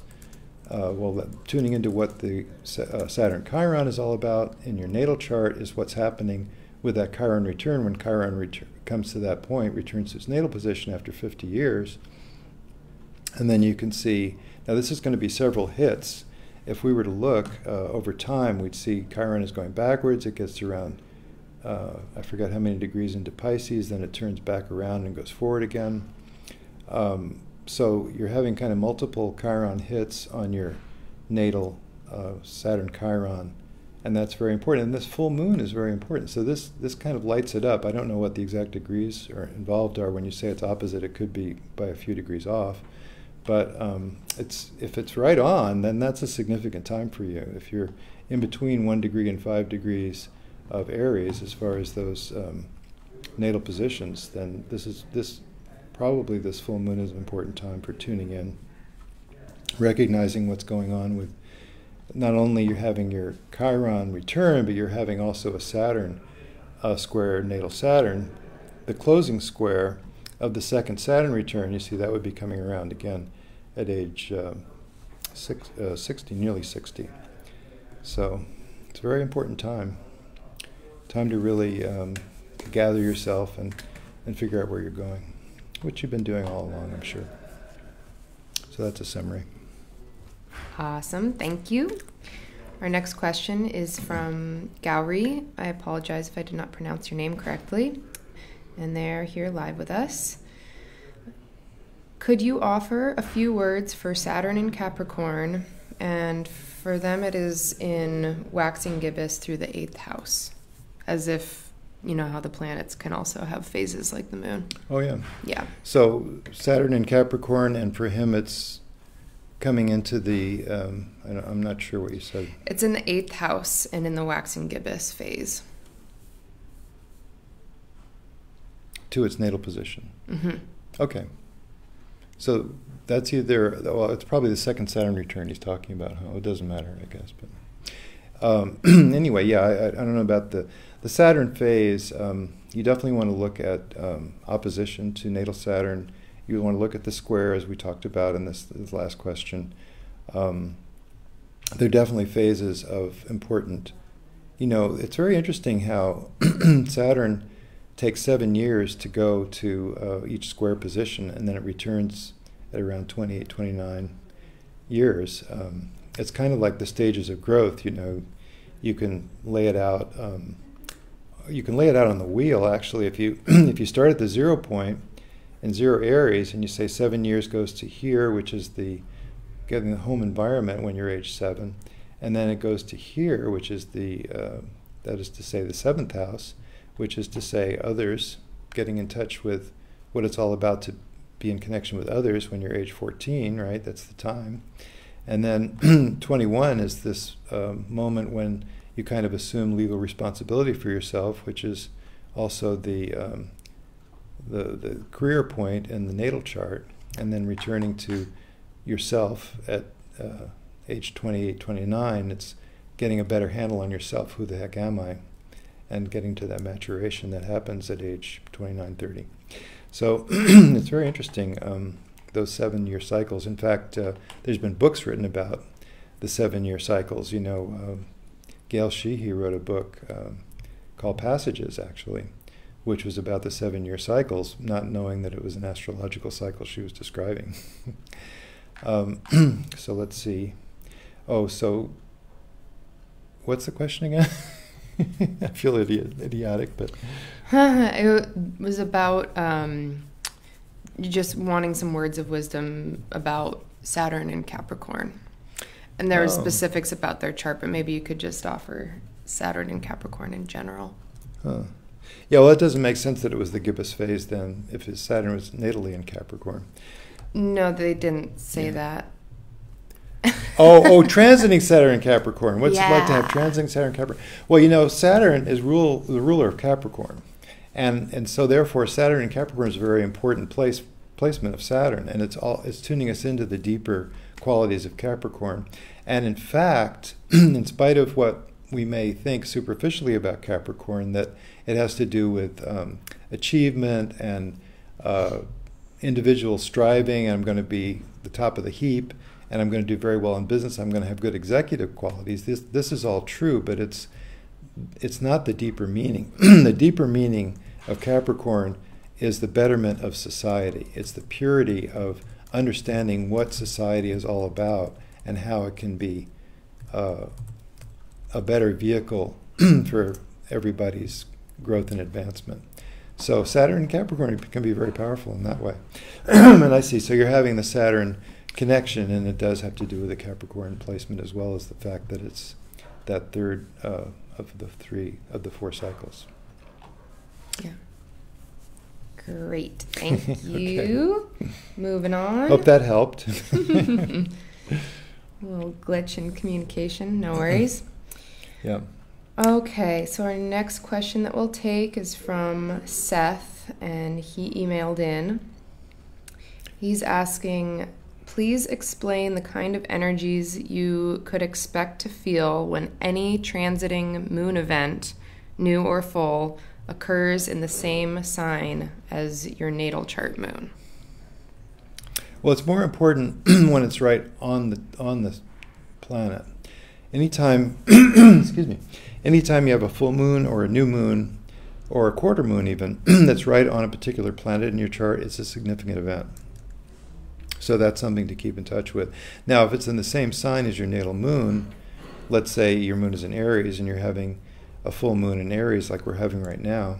[SPEAKER 2] tuning into what the Saturn Chiron is all about in your natal chart is what's happening with that Chiron return. When Chiron comes to that point, returns to its natal position after 50 years, and then you can see, now this is going to be several hits. If we were to look over time, we'd see Chiron is going backwards. It gets around, I forgot how many degrees into Pisces, then it turns back around and goes forward again. So you're having kind of multiple Chiron hits on your natal Saturn Chiron, and that's very important. And this full moon is very important. So this kind of lights it up. I don't know what the exact degrees are involved are. When you say it's opposite, it could be by a few degrees off. But if it's right on, then that's a significant time for you. If you're in between 1 degree and 5 degrees of Aries, as far as those natal positions, then probably this full moon is an important time for tuning in, recognizing what's going on with not only you're having your Chiron return, but you're having also a Saturn square natal Saturn, the closing square of the second Saturn return. You see that would be coming around again at age 60, nearly 60. So it's a very important time to really gather yourself and figure out where you're going, which you've been doing all along, I'm sure. So that's a summary.
[SPEAKER 1] Awesome, thank you. Our next question is from Gowrie. I apologize if I did not pronounce your name correctly. And they're here live with us. Could you offer a few words for Saturn in Capricorn? And for them it is in waxing gibbous through the 8th house. As if, you know how the planets can also have phases like the moon.
[SPEAKER 2] Oh, yeah.
[SPEAKER 1] Yeah.
[SPEAKER 2] So Saturn in Capricorn, and for him it's coming into the, I'm not sure what you said.
[SPEAKER 1] It's in the 8th house and in the waxing gibbous phase.
[SPEAKER 2] To its natal position.
[SPEAKER 1] Mm-hmm.
[SPEAKER 2] Okay. So that's either, well, it's probably the second Saturn return he's talking about, huh? It doesn't matter, I guess. But anyway, yeah, I don't know about the Saturn phase. You definitely want to look at opposition to natal Saturn. You want to look at the square, as we talked about in this last question. There are definitely phases of important, it's very interesting how Saturn takes 7 years to go to each square position, and then it returns at around 28, 29 years. It's kind of like the stages of growth, you can lay it out you can lay it out on the wheel, actually. If you if you start at the 0 point in 0 Aries and you say 7 years goes to here, which is the getting the home environment when you're age 7, and then it goes to here, which is the that is to say the 7th house, which is to say others, getting in touch with what it's all about to be in connection with others when you're age 14, right? That's the time. And then 21 is this moment when you kind of assume legal responsibility for yourself, which is also the career point in the natal chart, and then returning to yourself at age 28, 29, it's getting a better handle on yourself. Who the heck am I? And getting to that maturation that happens at age 29, 30. So it's very interesting, those 7-year cycles. In fact, there's been books written about the 7-year cycles. You know, Gail Sheehy wrote a book called Passages, actually, which was about the 7-year cycles, not knowing that it was an astrological cycle she was describing. So let's see. Oh, so what's the question again? I feel idiotic, but...
[SPEAKER 1] It was about just wanting some words of wisdom about Saturn and Capricorn. And there were specifics about their chart, but maybe you could just offer Saturn and Capricorn in general.
[SPEAKER 2] Huh. Yeah, well, it doesn't make sense that it was the gibbous phase then, if his Saturn was natally in Capricorn.
[SPEAKER 1] No, they didn't say that.
[SPEAKER 2] oh, transiting Saturn in Capricorn. What's it like to have transiting Saturn in Capricorn? Well, you know, Saturn is the ruler of Capricorn. And so therefore Saturn in Capricorn is a very important placement of Saturn, and it's tuning us into the deeper qualities of Capricorn. And in fact, in spite of what we may think superficially about Capricorn, that it has to do with achievement and individual striving, and I'm going to be the top of the heap, and I'm going to do very well in business, I'm going to have good executive qualities. This is all true, but it's not the deeper meaning. The deeper meaning of Capricorn is the betterment of society. It's the purity of understanding what society is all about and how it can be a better vehicle for everybody's growth and advancement. So Saturn and Capricorn can be very powerful in that way. And I see, so you're having the Saturn connection, and it does have to do with the Capricorn placement as well as the fact that it's that third of the 4 cycles.
[SPEAKER 1] Yeah. Great. Thank you. Okay. Moving on.
[SPEAKER 2] Hope that helped.
[SPEAKER 1] A little glitch in communication. No worries.
[SPEAKER 2] Yeah.
[SPEAKER 1] Okay, so our next question that we'll take is from Seth, and he emailed in. He's asking, please explain the kind of energies you could expect to feel when any transiting moon event, new or full, occurs in the same sign as your natal chart moon.
[SPEAKER 2] Well, it's more important when it's right on the planet. Anytime, excuse me, anytime you have a full moon or a new moon or a quarter moon even that's right on a particular planet in your chart, it's a significant event. So that's something to keep in touch with. Now, if it's in the same sign as your natal moon, let's say your moon is in Aries and you're having a full moon in Aries like we're having right now,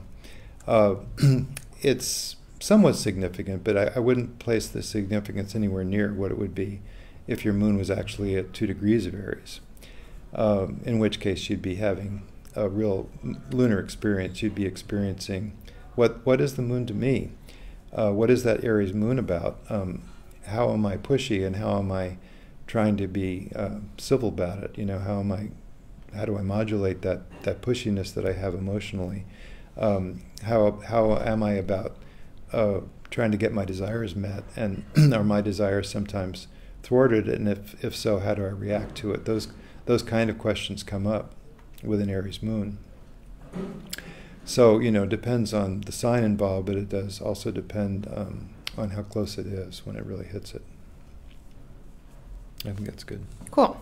[SPEAKER 2] it's somewhat significant, but I wouldn't place the significance anywhere near what it would be if your moon was actually at 2 degrees of Aries, in which case you'd be having a real lunar experience. You'd be experiencing what is the moon to me? What is that Aries moon about? How am I pushy, and how am I trying to be civil about it? You know, how do I modulate that pushiness that I have emotionally? How am I about trying to get my desires met, and are my desires sometimes thwarted? And if so, how do I react to it? Those kind of questions come up with an Aries moon. So, you know, it depends on the sign involved, but it does also depend on how close it is when it really hits it. I think that's good.
[SPEAKER 1] Cool.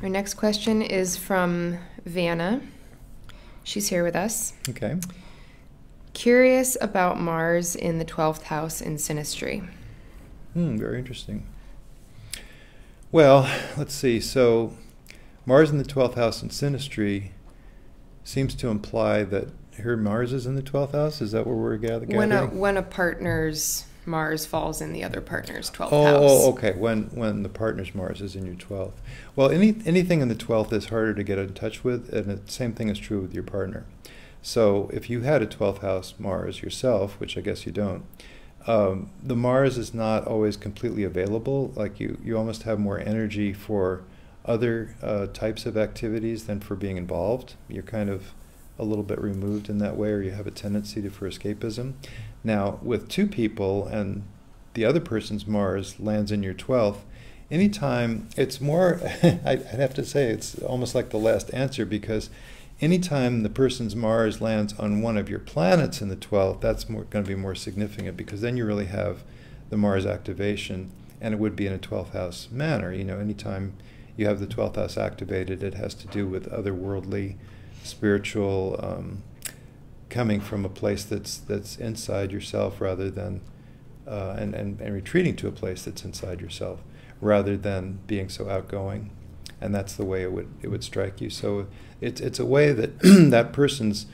[SPEAKER 1] Our next question is from Vanna. She's here with us.
[SPEAKER 2] Okay.
[SPEAKER 1] Curious about Mars in the 12th house in synastry.
[SPEAKER 2] Very interesting. Well, let's see. So Mars in the 12th house in synastry seems to imply that her Mars is in the 12th house? Is that where we're gathering?
[SPEAKER 1] When a partner's Mars falls in the other partner's 12th house.
[SPEAKER 2] Oh, okay. When the partner's Mars is in your 12th. Well, anything in the 12th is harder to get in touch with, and the same thing is true with your partner. So if you had a 12th house Mars yourself, which I guess you don't, the Mars is not always completely available. Like you almost have more energy for other types of activities than for being involved. You're kind of a little bit removed in that way, or you have a tendency for escapism. Now, with two people and the other person's Mars lands in your 12th, anytime it's more, I'd have to say it's almost like the last answer, because anytime the person's Mars lands on one of your planets in the 12th, that's going to be more significant, because then you really have the Mars activation, and it would be in a 12th house manner. You know, anytime you have the 12th house activated, it has to do with otherworldly, spiritual, coming from a place that's inside yourself rather than, and retreating to a place that's inside yourself rather than being so outgoing. And that's the way it would strike you. So it's a way that that person's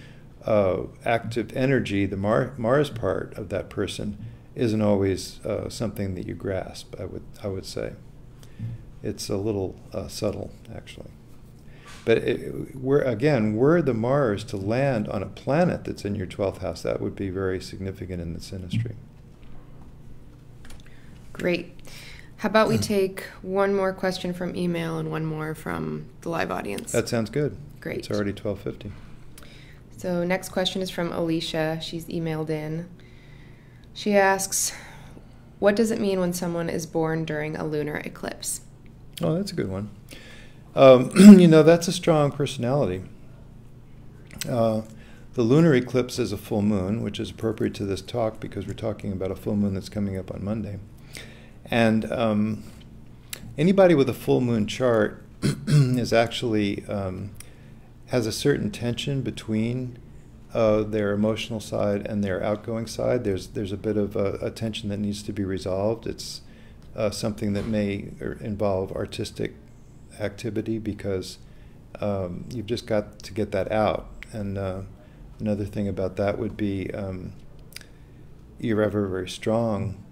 [SPEAKER 2] active energy, the Mars part of that person, isn't always something that you grasp. I would say it's a little subtle, actually. But were the Mars to land on a planet that's in your 12th house, that would be very significant in the synastry.
[SPEAKER 1] Great. How about we take one more question from email and one more from the live audience?
[SPEAKER 2] That sounds good.
[SPEAKER 1] Great.
[SPEAKER 2] It's already 12:50.
[SPEAKER 1] So next question is from Alicia. She's emailed in. She asks, what does it mean when someone is born during a lunar eclipse?
[SPEAKER 2] Oh, that's a good one. You know, that's a strong personality. The lunar eclipse is a full moon, which is appropriate to this talk because we're talking about a full moon that's coming up on Monday. And anybody with a full moon chart is actually has a certain tension between their emotional side and their outgoing side. There's a bit of a tension that needs to be resolved. It's something that may involve artistic activity because you've just got to get that out. And another thing about that would be you have a very strong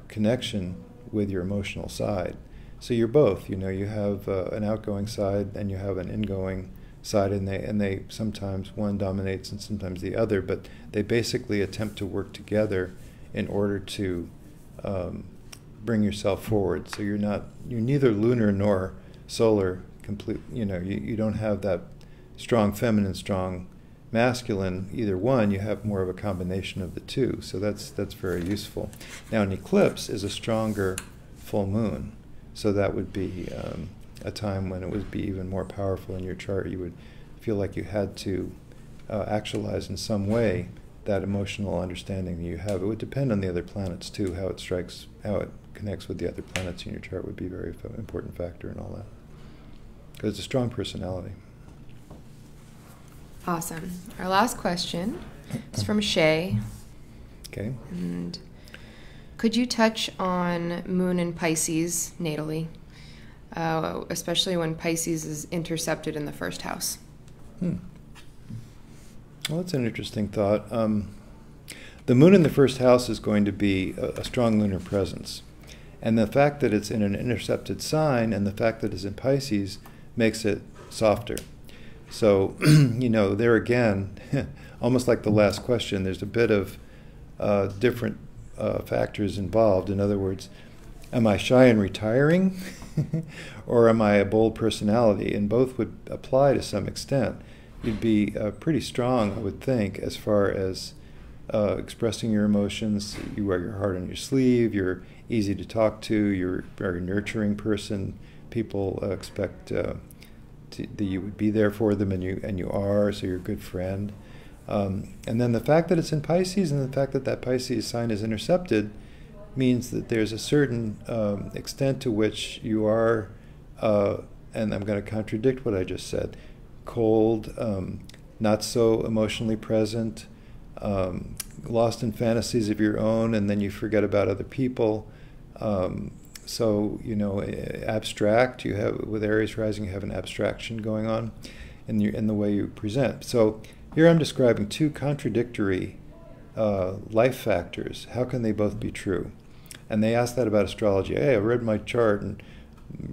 [SPEAKER 2] connection with your emotional side. So you're both, you know, you have an outgoing side and you have an ingoing side, and they sometimes one dominates and sometimes the other, but they basically attempt to work together in order to bring yourself forward. So you're neither lunar nor solar complete, you know, you don't have that strong feminine, strong masculine, either one. You have more of a combination of the two, so that's very useful. Now an eclipse is a stronger full moon, so that would be a time when it would be even more powerful in your chart. You would feel like you had to actualize in some way that emotional understanding that you have. It would depend on the other planets too, how it strikes, how it connects with the other planets in your chart would be a very important factor in all that, because it's a strong personality.
[SPEAKER 1] Awesome. Our last question is from Shay.
[SPEAKER 2] Okay.
[SPEAKER 1] And could you touch on Moon in Pisces natally, especially when Pisces is intercepted in the first house?
[SPEAKER 2] Well, that's an interesting thought. The Moon in the first house is going to be a strong lunar presence. And the fact that it's in an intercepted sign and the fact that it's in Pisces makes it softer. So, you know, there again, almost like the last question, there's a bit of different factors involved. In other words, am I shy and retiring, or am I a bold personality? And both would apply to some extent. You'd be pretty strong, I would think, as far as expressing your emotions. You wear your heart on your sleeve, you're easy to talk to, you're a very nurturing person. People expect that you would be there for them, and you are, so you're a good friend. And then the fact that it's in Pisces and the fact that that Pisces sign is intercepted means that there's a certain extent to which you are, and I'm going to contradict what I just said, cold, not so emotionally present, lost in fantasies of your own, and then you forget about other people. So, you know, abstract, you have, with Aries rising, you have an abstraction going on in the way you present. So Here I'm describing two contradictory life factors. How can they both be true? And they ask that about astrology. Hey, I read my chart, and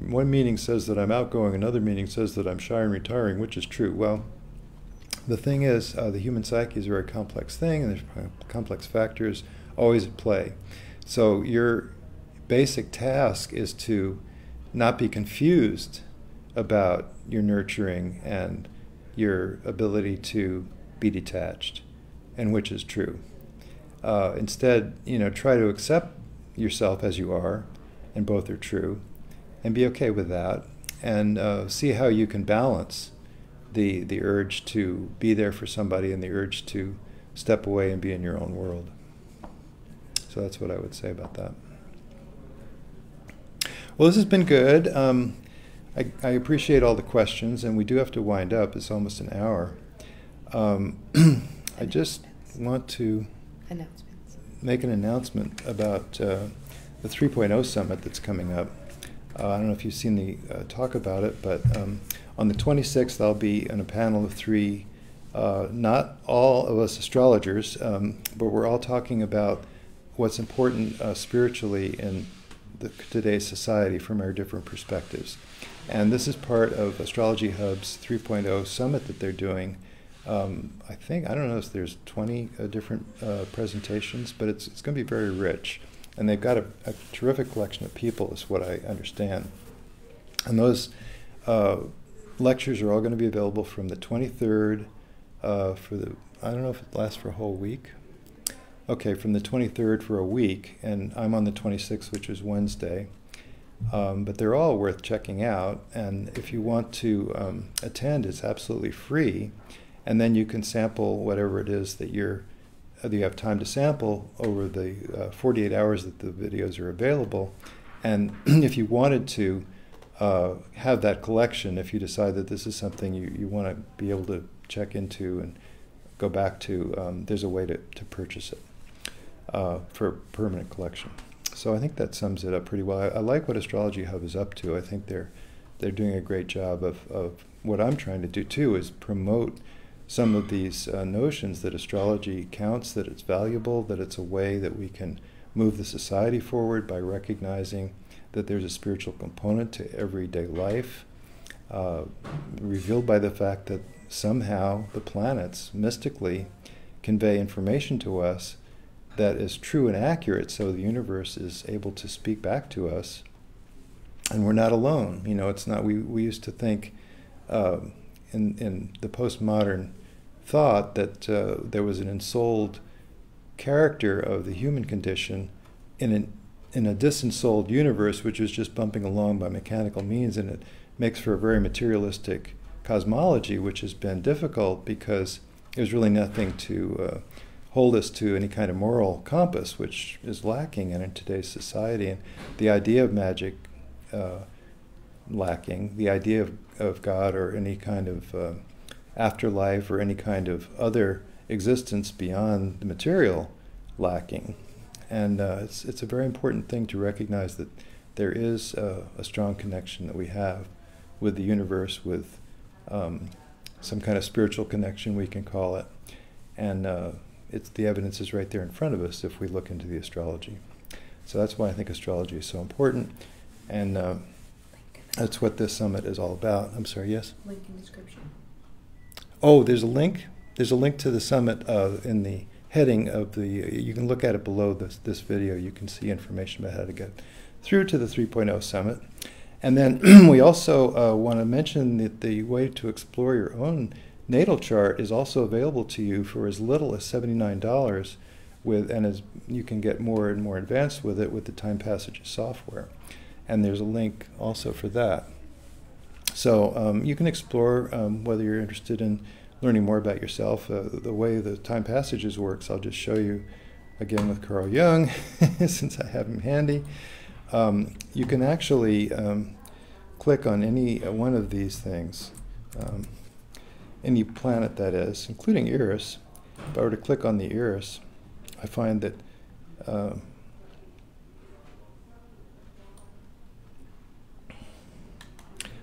[SPEAKER 2] one meaning says that I'm outgoing, another meaning says that I'm shy and retiring. Which is true? Well, the thing is, the human psyche is a very complex thing, and there's complex factors always at play. So your basic task is to not be confused about your nurturing and your ability to be detached, and which is true. Instead, try to accept yourself as you are, and both are true, and be okay with that, and see how you can balance the urge to be there for somebody and the urge to step away and be in your own world. So that's what I would say about that. Well, this has been good. I appreciate all the questions, and we do have to wind up. It's almost an hour. I just want to make an announcement about the 3.0 summit that's coming up. I don't know if you've seen the talk about it, but on the 26th, I'll be in a panel of three, not all of us astrologers, but we're all talking about what's important spiritually in today's society from our different perspectives. And this is part of Astrology Hub's 3.0 summit that they're doing. I don't know if there's 20 different presentations, but it's going to be very rich. And they've got a terrific collection of people, is what I understand. And those lectures are all going to be available from the 23rd I don't know if it lasts for a whole week. Okay, from the 23rd for a week, and I'm on the 26th, which is Wednesday. But they're all worth checking out, and if you want to attend, it's absolutely free, and then you can sample whatever it is that you have time to sample over the 48 hours that the videos are available. And if you wanted to have that collection, if you decide that this is something you want to be able to check into and go back to, there's a way to purchase it for a permanent collection. So I think that sums it up pretty well. I like what Astrology Hub is up to. I think they're doing a great job of what I'm trying to do too, is promote some of these notions that astrology counts, that it's valuable, that it's a way that we can move the society forward by recognizing that there's a spiritual component to everyday life, revealed by the fact that somehow the planets mystically convey information to us that is true and accurate, so the universe is able to speak back to us, and we're not alone. It's not. We used to think in the postmodern thought that there was an ensouled character of the human condition in a disensouled universe, which is just bumping along by mechanical means, and it makes for a very materialistic cosmology, which has been difficult because there's really nothing to hold us to any kind of moral compass, which is lacking in today's society. And the idea of magic lacking, the idea of God or any kind of afterlife or any kind of other existence beyond the material lacking. And it's a very important thing to recognize that there is a strong connection that we have with the universe, with some kind of spiritual connection, we can call it. And the evidence is right there in front of us if we look into the astrology. So that's why I think astrology is so important. And that's what this summit is all about. I'm sorry, yes?
[SPEAKER 1] Link in description.
[SPEAKER 2] Oh, there's a link? There's a link to the summit in the heading of the, you can look at it below this video. You can see information about how to get through to the 3.0 summit. And then we also want to mention that the way to explore your own natal chart is also available to you for as little as $79 and you can get more and more advanced with it with the Time Passages software. And there's a link also for that. So you can explore whether you're interested in learning more about yourself. The way the Time Passages works, I'll just show you again with Carl Jung, since I have him handy. You can actually click on any one of these things, any planet that is, including Eris. If I were to click on the Eris, I find that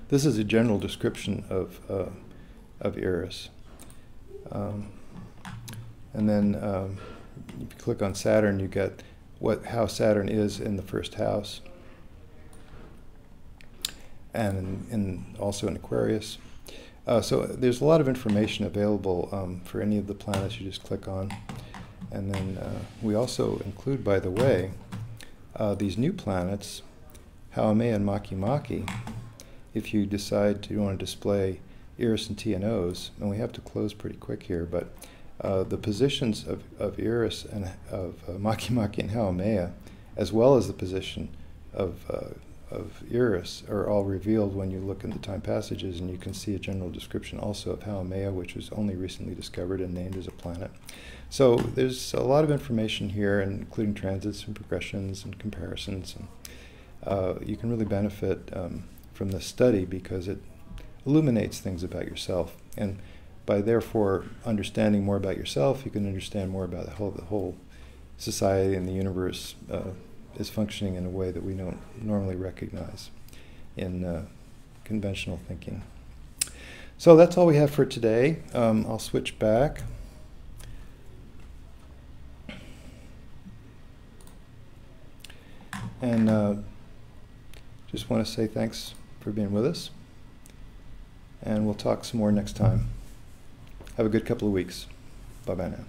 [SPEAKER 2] this is a general description of Eris. And then if you click on Saturn, you get how Saturn is in the first house, and also in Aquarius. So there's a lot of information available for any of the planets you just click on. And then we also include, by the way, these new planets, Haumea and Makemake, if you decide you want to display Eris and TNOs, and we have to close pretty quick here, but the positions of Eris and of Makemake and Haumea, as well as the position of Eris, are all revealed when you look in the time passages, and you can see a general description also of Haumea, which was only recently discovered and named as a planet. So there's a lot of information here, including transits and progressions and comparisons, and you can really benefit from this study because it illuminates things about yourself, and by therefore understanding more about yourself, you can understand more about the whole society and the universe is functioning in a way that we don't normally recognize in conventional thinking. So that's all we have for today. I'll switch back. And just want to say thanks for being with us. And we'll talk some more next time. Have a good couple of weeks. Bye-bye now.